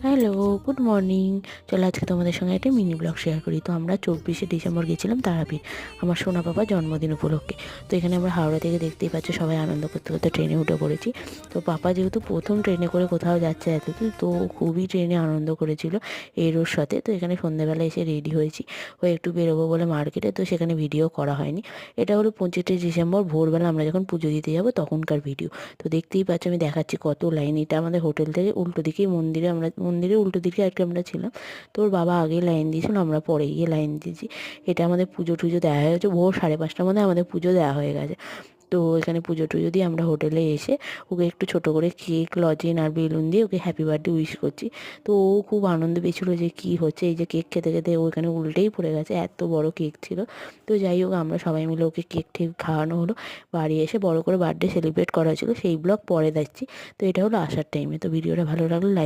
Hello, good morning. চলো আজকে তোমাদের সঙ্গে একটা মিনি ব্লগ শেয়ার করি। তো আমরা 24শে ডিসেম্বর গেছিলাম তারাপীঠ, আমার সোনা পাপার জন্মদিন উপলক্ষে। তো এখানে আমরা হাওড়া থেকে দেখতেই পাচ্ছ সবাই আনন্দ করতে করতে ট্রেনে উঠে পড়েছি। তো পাপা যেহেতু প্রথম ট্রেনে করে কোথাও যাচ্ছে এতদূর, তো খুবই ট্রেনে আনন্দ করেছিল এরোর সাথে। তো এখানে সন্ধ্যেবেলা এসে রেডি হয়েছি, হয়ে একটু বেরোবো বলে মার্কেটে। তো সেখানে ভিডিও করা হয়নি। এটা হলো 25শে ডিসেম্বর ভোরবেলা আমরা যখন পুজো দিতে যাবো তখনকার ভিডিও। তো দেখতেই পাচ্ছ আমি দেখাচ্ছি কত লাইন। এটা আমাদের হোটেল থেকে উল্টো দিকেই মন্দিরের উল্টো দিকে আর কি আমরা ছিলাম। তো ওর বাবা আগেই লাইন দিয়েছিল, আমরা পরে গিয়ে লাইন দিয়েছি। এটা আমাদের পুজো টুজো দেওয়া হয়ে গেছে, ভোর 5:30টার মধ্যে আমাদের পুজো দেওয়া হয়ে গেছে। তো এখানে পুজো টুজো দিয়ে আমরা হোটেলে এসে ওকে একটু ছোটো করে কেক, লজেন আর বেলুন দিয়ে ওকে হ্যাপি বার্থডে উইশ করছি। তো ও খুব আনন্দ পেয়েছিলো যে কী হচ্ছে, এই যে কেক খেতে খেতে ও এখানে উল্টেই পড়ে গেছে, এত বড় কেক ছিল। তো যাই হোক আমরা সবাই মিলে ওকে কেক ঠেক খাওয়ানো হলো। বাড়ি এসে বড় করে বার্থডে সেলিব্রেট করা হয়েছিলো, সেই ব্লগ পরে দিচ্ছি। তো এটা হলো আসার টাইমে। তো ভিডিওটা ভালো লাগলে লাইক